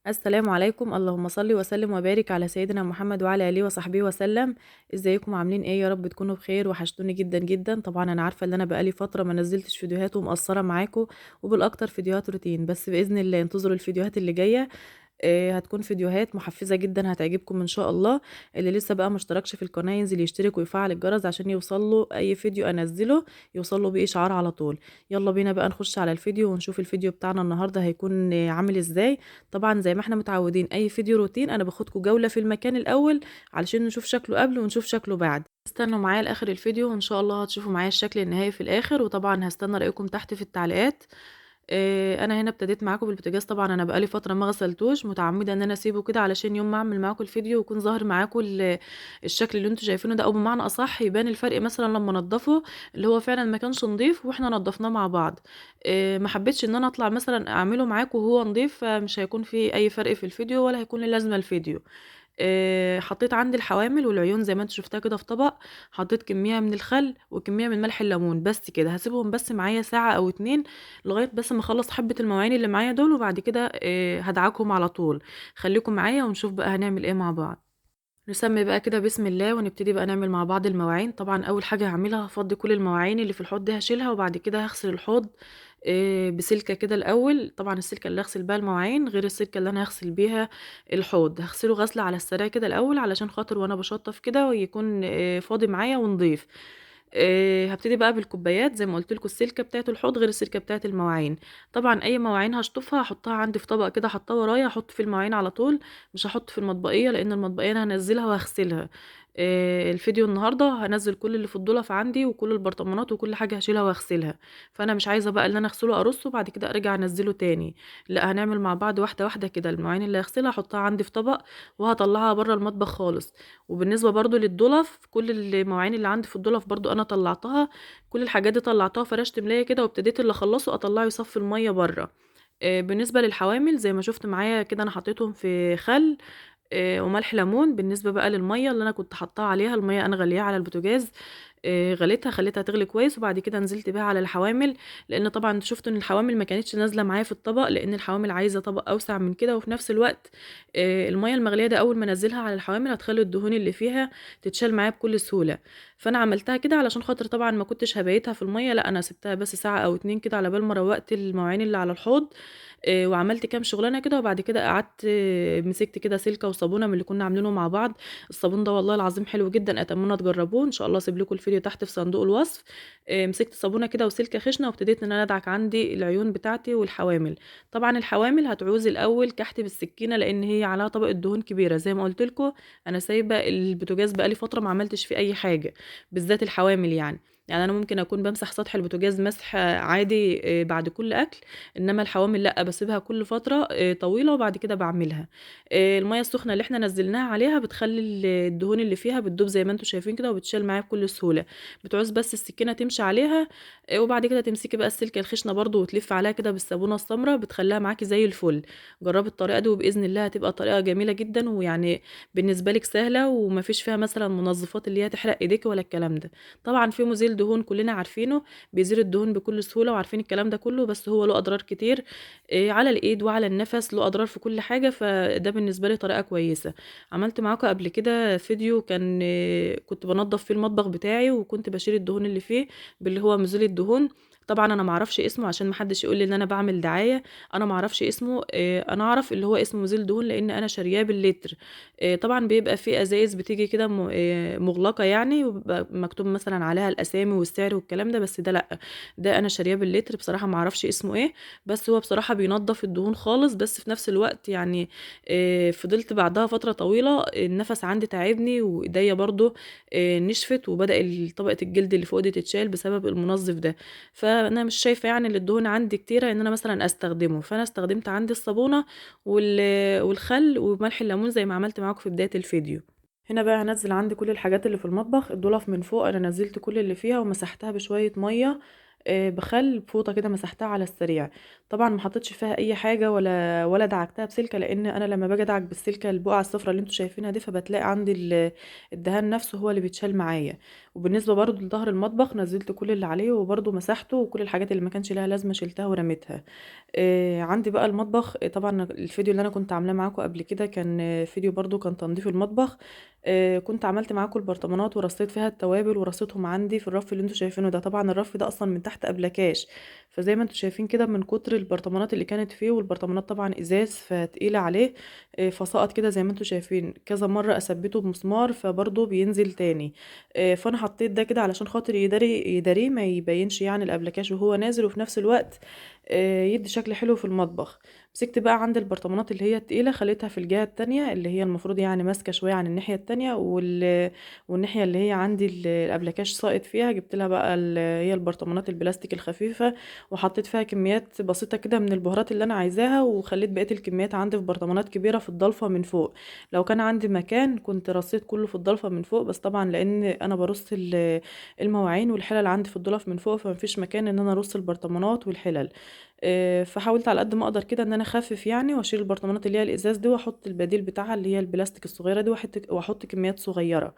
السلام عليكم، اللهم صل وسلم وبارك على سيدنا محمد وعلى اله وصحبه وسلم. ازيكم عاملين ايه؟ يا رب تكونوا بخير. وحشتوني جدا جدا. طبعا انا عارفه ان انا بقالي فتره ما نزلتش فيديوهات ومقصره معاكم، وبالاكتر فيديوهات روتين. بس باذن الله انتظروا الفيديوهات اللي جايه. هتكون فيديوهات محفزة جدًا هتعجبكم إن شاء الله. اللي لسه بقى ما اشتركش في القناة ينزل يشترك ويفعل الجرس عشان يوصل له أي فيديو أنزّله، يوصل له بيه إشعار على طول. يالّا بينا بقى نخش على الفيديو ونشوف الفيديو بتاعنا النهارده هيكون عامل إزاي. طبعًا زي ما إحنا متعودين أي فيديو روتين أنا باخدكم جولة في المكان الأول علشان نشوف شكله قبل ونشوف شكله بعد. استنوا معايا لآخر الفيديو وإن شاء الله هتشوفوا معايا الشكل النهائي في الآخر. وطبعًا هاستنى رأيكم تحت في التعليقات. أنا هنا ابتديت معاكم بالبوتاجاز. طبعًا أنا بقى لي فترة ما غسلتوش، متعمدة إن أنا أسيبه كده علشان يوم ما أعمل معاكم الفيديو يكون ظاهر معاكم الشكل اللي أنتم شايفينه ده، أو بمعنى أصح يبان الفرق مثلًا لمّا أنضّفه، اللي هو فعلًا ما كانش نضيف وإحنا نضّفناه مع بعض. ما حبيتش إن أنا أطلع مثلًا أعمله معاكم وهو نضيف، فمش هيكون في أي فرق في الفيديو ولا هيكون له لازمة الفيديو. حطيت عندي الحوامل والعيون زي ما أنتِ شُفتها كده في طبق، حطيت كمية من الخل وكمية من ملح الليمون، بس كده. هاسيبهم بس معايا ساعة أو 2 لغاية بس ما أخلّص حبّة المواعين اللي معايا دول، وبعد كده هادعكهم على طول. خليكم معايا ونشوف بقى هنعمل إيه مع بعض. نسمي بقى كده بسم الله ونبتدي بقى نعمل مع بعض المواعين. طبعًا أول حاجة هاعملها هافضّي كل المواعين اللي في الحوض دي هاشيلها، وبعد كده هاغسل الحوض بسلكة كده الأول. طبعًا السلكة اللي هاغسل بيها المواعين غير السلكة اللي أنا هاغسل بيها الحوض. هاغسله غسلة على السريع كده الأول علشان خاطر وأنا باشطّف كده ويكون فاضي معايا ونضيف. هابتدي بقى بالكوبايات زي ما قُلت لكم. السلكة بتاعة الحوض غير السلكة بتاعة المواعين. طبعًا أي مواعين هاشطفها هاحطها عندي في طبق كده حاطاه ورايا، هاحط فيه المواعين على طول، مش هاحط في المطبقية لإن المطبقية أنا هانزّلها وهاغسلها. الفيديو النهارده هانزّل كل اللي في الدولاب عندي وكل البرطمانات وكل حاجة هاشيلها وهاغسلها. فأنا مش عايزة بقى إن أنا أغسله أرصه وبعد كده أرجع أنزّله تاني. لأ، هنعمل مع بعض واحدة واحدة كده. المواعين اللي هاغسلها هاحطها عندي في طبق وهاطلّعها برّه المطبخ خالص. وبالنسبة برضه للدُّلف، كل المواعين اللي عندي في الدُّلف برضه أنا طلّعتها. كل الحاجات دي طلّعتها وفرشت ملاية كده وابتديت اللي أخلّصه أطلّعه يصفّي المَيّة برّه. بالنسبة للحوامل زي ما شُفت معايا كده أنا حطيتهم في خَل وملح ليمون. بالنسبة بقى للمَيّة اللي أنا كنت حاطاها عليها، المَيّة أنا غالياها على البوتاجاز. غليتها خلّيتها تغلي كويس وبعد كده نزلت بيها على الحوامل. لإن طبعًا أنتم شُفتوا إن الحوامل ما كانتش نازلة معايا في الطبق، لإن الحوامل عايزة طبق أوسع من كده. وفي نفس الوقت المَيّة المغلية ده أول ما أنزّلها على الحوامل هتخلّي الدهون اللي فيها تتشال معايا بكل سهولة. فأنا عملتها كده علشان خاطر طبعًا ما كنتش هابيتها في المَيّة، لأ أنا سِبتها بس ساعة أو 2 كده على بال ما روّقت المواعين اللي على الحوض. وعملت كام شغلانة كده وبعد كده قعدت مسكت كده سلكة وصابونة من اللي كنا عاملينه مع بعض. الصابون ده والله العظيم حلو جدًا، أتمنى تجربوه. إن شاء الله هاسيب لكم الفيديو تحت في صندوق الوصف. مسكت صابونة كده وسلكة خشنة وابتديت إن أنا أدعك عندي العيون بتاعتي والحوامل. طبعًا الحوامل هتعوز الأول كحت بالسكينة لإن هي عليها طبقة دهون كبيرة. زي ما قُلت لكم أنا سايبة البوتاجاز بقى لي فترة ما عملتش فيه أي حاجة، بالذات الحوامل يعني. يعني أنا ممكن أكون بامسح سطح البوتاجاز مسح عادي بعد كل أكل، إنما الحوامل لأ، باسيبها كل فترة طويلة وبعد كده باعملها. المَيّة السخنة اللي إحنا نزّلناها عليها بتخلّي الدهون اللي فيها بتدوب زي ما أنتم شايفين كده وبتتشال معايا بكل سهولة. بتعوز بس السكينة تمشي عليها. وبعد كده تمسكي بقى السلكة الخشنة برضه وتلفّي عليها كده بالصابونة السمرا بتخلّيها معاكِ زي الفل. جرّبي الطريقة دي وبإذن الله هتبقى طريقة جميلة جدًا، ويعني بالنسبة لِك سهلة وما فيش فيها مثلًا منظّفات اللي هي تحرق إيديكِ ولا الكلام ده. طبعًا في مُزيل دهون كلنا عارفينه، بيزيل الدهون بكل سهولة وعارفين الكلام ده كله، بس هو له أضرار كتير على الإيد وعلى النَفَس، له أضرار في كل حاجة. فده بالنسبة لي طريقة كويسة. عملت معاكم قبل كده فيديو كان كنت بانضّف فيه المطبخ بتاعي وكنت باشيل الدهون اللي فيه باللي هو مُزيل الدهون. طبعًا أنا ما أعرفش اسمه عشان ما حدش يقول لي إن أنا باعمل دعاية. أنا ما أعرفش اسمه. أنا أعرف اللي هو اسمه مُزيل دهون لإن أنا شارياه باللتر. طبعًا بيبقى في أزايز بتيجي كده مُغلقة يعني وبيبقى مكتوب مثلًا عليها الأسامي والسعر والكلام ده، بس ده لأ، ده أنا شارياه باللتر. بصراحة ما أعرفش اسمه إيه، بس هو بصراحة بينضّف الدهون خالص. بس في نفس الوقت يعني فضلت بعدها فترة طويلة النَفَس عندي تاعبني وإيديّا برضه نشفت وبدأ طبقة الجلد اللي فوق دي تتشال بسبب المنظف ده. فأنا مش شايفة يعني إن الدهون عندي كتيرة إن أنا مثلًا أستخدمه. فأنا استخدمت عندي الصابونة والخل وملح الليمون زي ما عملت معاكم في بداية الفيديو. هنا بقى هانزّل عندي كل الحاجات اللي في المطبخ. الدولاب من فوق أنا نزّلت كل اللي فيها ومسحتها بشوية مَيّة بخل بفوطة كده مسحتها على السريع. طبعًا ما حطيتش فيها أي حاجة ولا دعكتها بسلكة، لإن أنا لمّا باجي أدعك بالسلكة البقعة الصفرا اللي أنتم شايفينها دي، فبتلاقي عندي الدهان نفسه هو اللي بيتشال معايا. وبالنسبة برضه لضهر المطبخ نزّلت كل اللي عليه وبرضه مسحته، وكل الحاجات اللي ما كانش ليها لازمة شِلتها ورميتها. عندي بقى المطبخ طبعًا الفيديو اللي أنا كنت عاملاه معاكم قبل كده كان فيديو برضه كان تنضيف المطبخ. كنت عملت معاكم البرطمانات ورصيت فيها التوابل ورصيتهم عندي في الرف اللي أنتم شايفينه ده. طبعًا الرف ده أصلًا من تحت أبلكاش، فزي ما أنتم شايفين كده من كتر البرطمانات اللي كانت فيه، والبرطمانات طبعًا إزاز فتقيلة عليه، فسقط كده زي ما أنتم شايفين. كذا مرّة أثبّته بمسمار فبرضه بينزل تاني. فأنا حطيت ده كده علشان خاطر يداريه ما يبينش يعني الأبلكاش وهو نازل، وفي نفس الوقت يدّي شكل حلو في المطبخ. مسكت بقى عند البرطمانات اللي هي التقيلة خليتها في الجهة التانية، اللي هي المفروض يعني ماسكة شوية عن الناحية التانية، والناحية اللي هي عندي الأبلكاش ساقط فيها، جبت لها بقى هي البرطمانات البلاستيك الخفيفة، وحطيت فيها كميات بسيطة كده من البهارات اللي أنا عايزاها، وخليت بقية الكميات عندي في برطمانات كبيرة في الضلفة من فوق. لو كان عندي مكان كنت رصيت كله في الضلفة من فوق، بس طبعًا لإن أنا بارص المواعين والحلل عندي في الضلف من فوق، فما فيش مكان إن أنا أرص البرطمانات والحلل. فحاولت على قد ما أقدر كده إن أنا أخفِّف يعني، وأشيل البرطمانات اللي هي الإزاز دي، وأحط البديل بتاعها اللي هي البلاستيك الصغيرة دي، وأحط كميات صغيرة.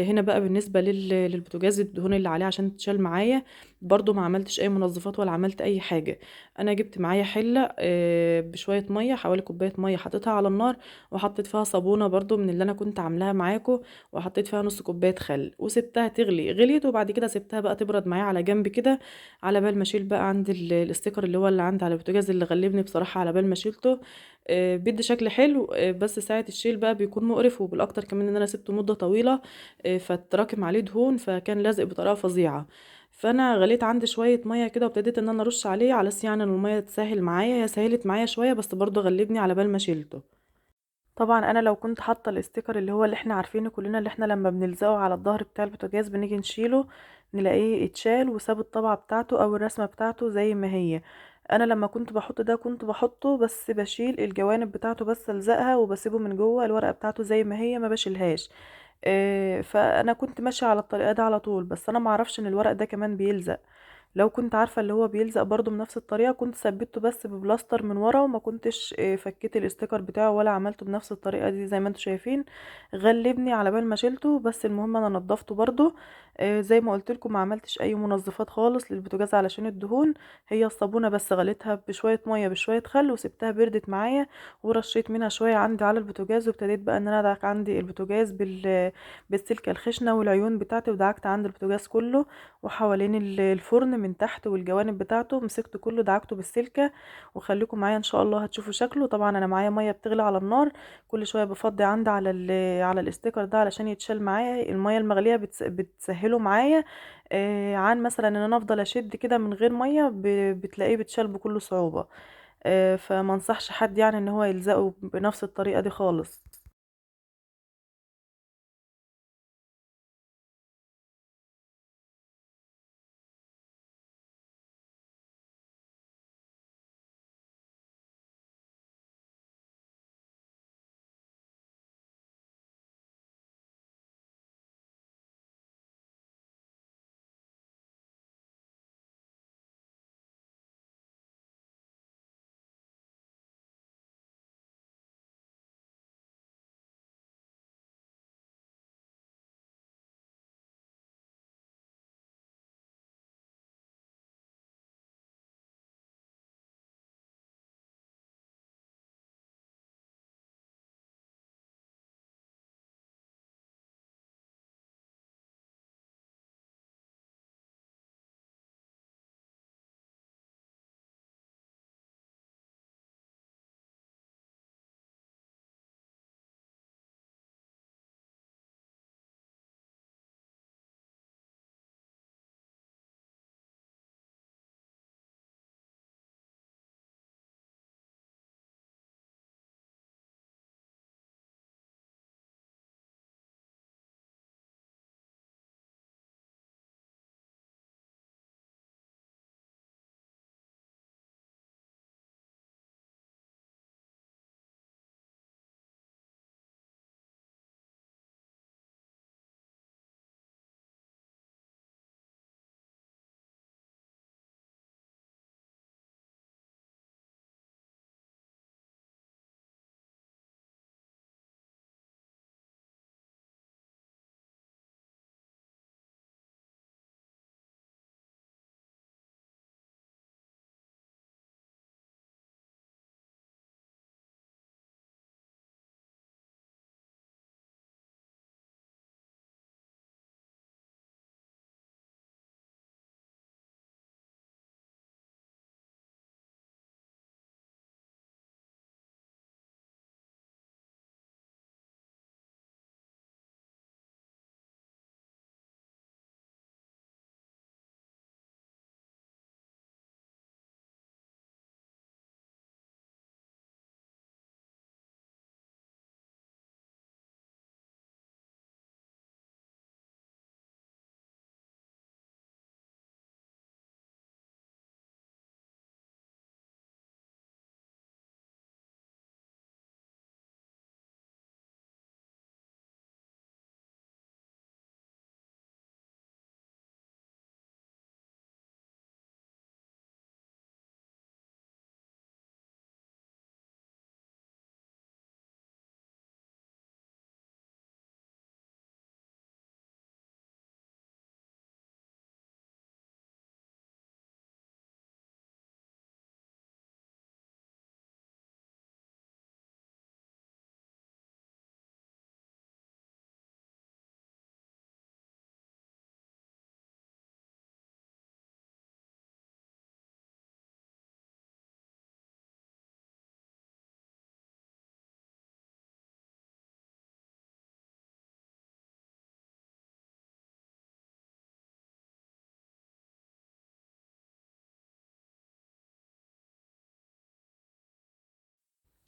هنا بقى بالنسبة للبوتاجاز الدهون اللي عليه عشان تتشال معايا، برضه ما عملتش أي منظفات ولا عملت أي حاجة. أنا جبت معايا حلة بشوية مَيّة، حوالي كوباية مَيّة حطيتها على النار، وحطيت فيها صابونة برضه من اللي أنا كنت عاملاها معاكم، وحطيت فيها نُص كوباية خل، وسِبتها تغلي. غليت وبعد كده سِبتها بقى تبرد معايا على جنب كده، على بال ما أشيل بقى عندي الsticker اللي هو اللي عندي على البوتاجاز اللي غلّبني بصراحة على بال ما شيلته. بيدّي شكل حلو، بس ساعة الشيل بقى بيكون مقرف، وبالأكتر كمان إن أنا سِبته مدة طويلة، فاتراكم عليه دهون، فكان لازق بطريقة فظيعة. فأنا غليت عندي شوية مَيّة كده وابتديت إن أنا أرُش عليه على أساس يعني إن المَيّة تسهِّل معايا. هي سهِّلت معايا شوية، بس برضه غلّبني على بال ما شيلته. طبعًا أنا لو كنت حاطة الsticker اللي إحنا عارفينه كلنا، اللي إحنا لمّا بنلزقه على الضهر بتاع البوتاجاز بنيجي نشيله نلاقيه اتشال وساب الطبعة بتاعته أو الرسمة بتاعته زي ما هي. أنا لمّا كنت باحط ده كنت باحطه بس باشيل الجوانب بتاعته بس ألزقها، وباسيبه من جوّه الورقة بتاعته زي ما هي ما باشيلهاش. فأنا كنت ماشية على الطريقة دي على طول، بس أنا ما أعرفش إن الورق ده كمان بيلزق. لو كنت عارفة اللي هو بيلزق برضه بنفس الطريقة كنت ثبّته بس ببلاستر من ورا، وما كنتش فكّيت الsticker بتاعه ولا عملته بنفس الطريقة دي زي ما أنتم شايفين. غلّبني على بال ما شيلته، بس المهم أنا نضّفته برضه. زي ما قُلت لكم ما عملتش أي منظفات خالص للبوتاجاز علشان الدهون. هي الصابونة بس غليتها بشوية مَيّة بشوية خل وسِبتها بردت معايا، ورشّيت منها شوية عندي على البوتاجاز، وابتديت بقى إن أنا أدعك عندي البوتاجاز بالسلكة الخشنة والعيون بتاعتي، ودعكت عند البوتاجاز كلّه وحوالين الفرن من تحت والجوانب بتاعته، مسكته كله دعكته بالسلكة. وخليكم معايا ان شاء الله هتشوفوا شكله. طبعا انا معايا ميه بتغلي على النار، كل شويه بفضي عندي على الاستيكر ده علشان يتشال معايا. الميه المغليه بتسهله معايا، عن مثلا ان انا افضل اشد كده من غير ميه، بتلاقيه بتشال بكل صعوبه. فما انصحش حد يعني ان هو يلزقه بنفس الطريقه دي خالص.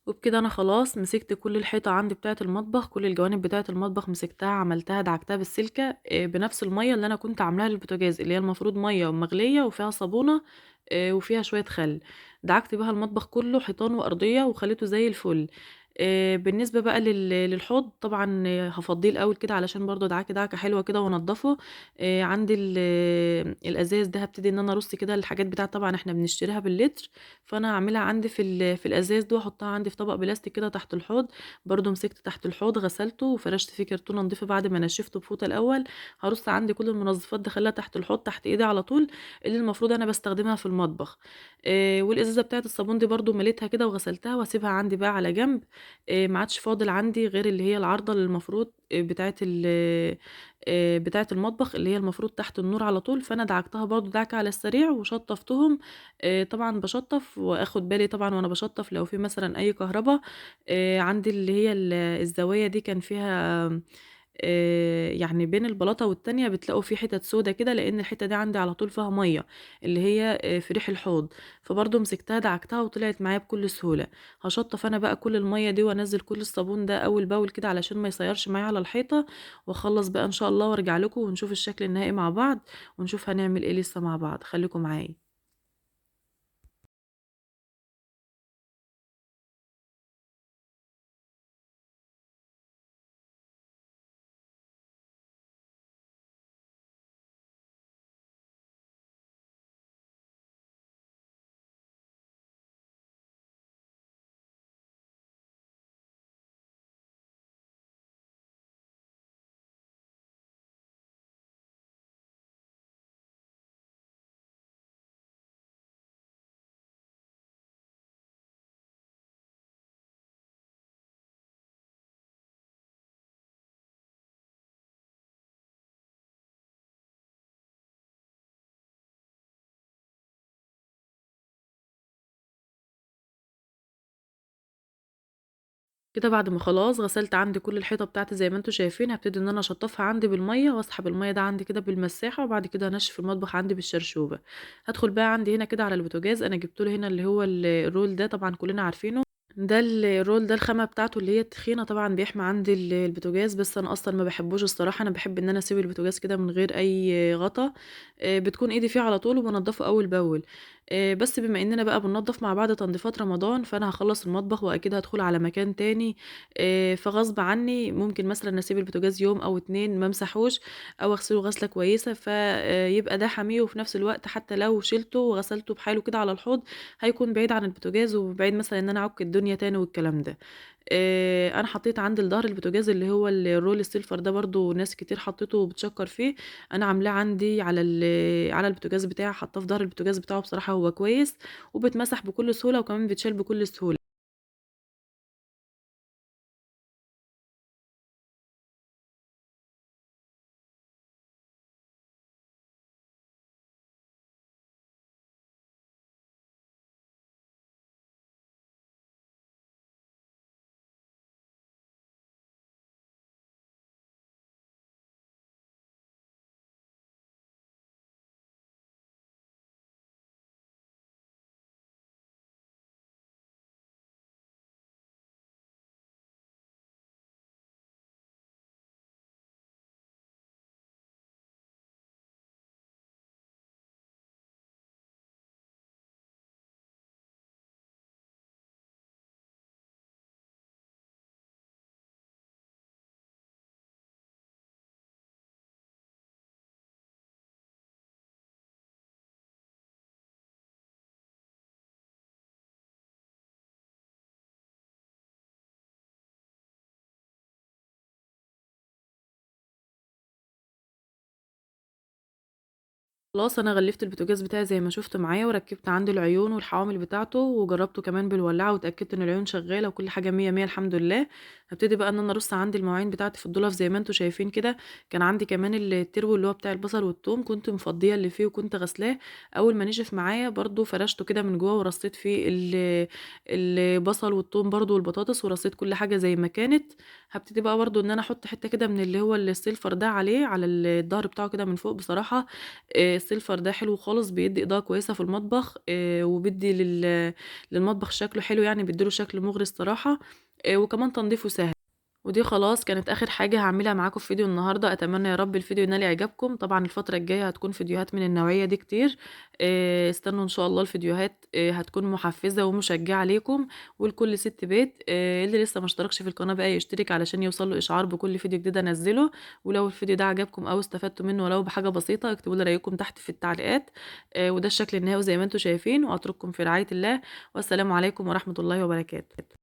وبكده أنا خلاص مسكت كل الحيطة عندي بتاعة المطبخ، كل الجوانب بتاعة المطبخ مسكتها عملتها دعكتها بالسلكة بنفس المَيّة اللي أنا كنت عاملاها للبوتاجاز، اللي هي المفروض مَيّة مغلية وفيها صابونة وفيها شوية خل، دعكت بيها المطبخ كله حيطان وأرضية وخليته زي الفل. بالنسبة بقى للحوض طبعًا هافضّيه الأول كده علشان برضه أدعكه دعكة حلوة كده وأنضّفه. عندي الأزايز ده هابتدي إن أنا أرُص كده الحاجات بتاعة، طبعًا إحنا بنشتريها باللتر، فأنا هاعملها عندي في الأزايز دي وأحطها عندي في طبق بلاستيك كده تحت الحوض. برضه مسكت تحت الحوض غسلته وفرشت فيه كرتونة نضيفة بعد ما نشفته بفوطة الأول. هارُص عندي كل المنظفات دي أخلّيها تحت الحوض تحت إيدي على طول، اللي المفروض أنا باستخدمها في المطبخ. والإزازة بتاعة الصابون دي برضه مليتها كده وغسلتها وهاسيبها عندي بقى على جنب. ما عادش فاضل عندي غير اللي هي العارضة اللي المفروض بتاعة المطبخ، اللي هي المفروض تحت النور على طول، فأنا دعكتها برضه دعكة على السريع وشطّفتهم. طبعًا باشطّف وآخد بالي طبعًا وأنا باشطّف لو في مثلًا أي كهربا. عندي اللي هي الزوايا دي كان فيها يعني بين البلاطة والتانية بتلاقوا في حِتَت سودا كده، لإن الحتّة دي عندي على طول فيها مَيّة، اللي هي في ريح الحوض، فبرضه مسكتها دعكتها وطلعت معايا بكل سهولة. هاشطّف أنا بقى كل المَيّة دي وأنزّل كل الصابون ده أول بأول كده علشان ما يصيّرش معايا على الحيطة، وأخلّص بقى إن شاء الله وأرجع لكم ونشوف الشكل النهائي مع بعض، ونشوف هنعمل إيه لسه مع بعض، خليكم معايا. كده بعد ما خلاص غسلت عندي كل الحيطة بتاعتي زي ما أنتم شايفين، هابتدي إن أنا أشطّفها عندي بالمَيّة وأسحب المَيّة ده عندي كده بالمساحة، وبعد كده أنشّف المطبخ عندي بالشرشوبة. هادخل بقى عندي هنا كده على البوتاجاز، أنا جِبت له هنا اللي هو الرول ده طبعًا كلنا عارفينه. ده الرول ده الخامة بتاعته اللي هي التخينة طبعًا بيحمي عندي البوتاجاز، بس أنا أصلًا ما باحبوش الصراحة، أنا باحب إن أنا أسيب البوتاجاز كده من غير أي غطا. بتكون إيدي فيه على طول وبانضّفه أول بأول. بس بما إننا بقى بننضّف مع بعض تنضيفات رمضان، فأنا هاخلّص المطبخ وأكيد هادخل على مكان تاني. فغصب عني ممكن مثلًا أسيب البوتاجاز يوم أو 2 ما امسحوش أو أغسله غسلة كويسة، يبقى ده حاميه وفي نفس الوقت حتى لو شِلته وغسلته بحاله كده على الحوض، هيكون بعيد عن البوتاجاز وبعيد مثلًا إن أنا أعُك الدنيا تاني والكلام ده. أنا حطيت عند لضهر البوتاجاز اللي هو الرول السيلفر ده برضه ناس كتير حطّته وبتشكّر فيه، أنا عاملاه عندي على البوتاجاز بتاعي، حاطاه في ضهر البوتاجاز بتاعه بصراحة هو كويس، وبيتمسح بكل سهولة وكمان بيتشال بكل سهولة. خلاص أنا غلّفت البوتاجاز بتاعي زي ما شُفتوا معايا، وركّبت عنده العيون والحوامل بتاعته، وجرّبته كمان بالولاعة واتأكدت إن العيون شغّالة وكل حاجة مِيَّة، مِيَّة الحمد لله. هابتدي بقى إن أنا أرص عندي المواعين بتاعتي في الدولاب زي ما أنتم شايفين كده. كان عندي كمان التربو اللي هو بتاع البصل والثوم، كنت مفضية اللي فيه وكنت غاسلاه. أول ما نشف معايا برضه فرشته كده من جوّه ورصيت فيه البصل والثوم برضه والبطاطس، ورصيت كل حاجة زي ما كانت. هابتدي بقى برضه إن أنا أحط حتة كده من اللي هو السيلفر ده عليه، على الضهر بتاعه كده من فوق بصراحة. السيلفر ده حلو خالص، بيدّي إضاءة كويسة في المطبخ، وبيدّي للمطبخ شكله حلو يعني، بيدّي له شكل مغري الصراحة، وكمان تنضيفه سهل. ودي خلاص كانت آخر حاجة هاعملها معاكم في فيديو النهارده. أتمنى يا رب الفيديو ينال إعجابكم. طبعًا الفترة الجاية هتكون فيديوهات من النوعية دي كتير. استنوا إن شاء الله الفيديوهات هتكون محفزة ومشجعة ليكم ولكل سِت بيت. اللي لسه ما اشتركش في القناة بقى يشترك علشان يوصل له إشعار بكل فيديو جديد أنزّله. ولو الفيديو ده عجبكم أو استفدتوا منه ولو بحاجة بسيطة اكتبوا لي رأيكم تحت في التعليقات. وده الشكل النهائي زي ما أنتم شايفين، وأترككم في رعاية الله، والسلام عليكم ورحمة الله وبركاته.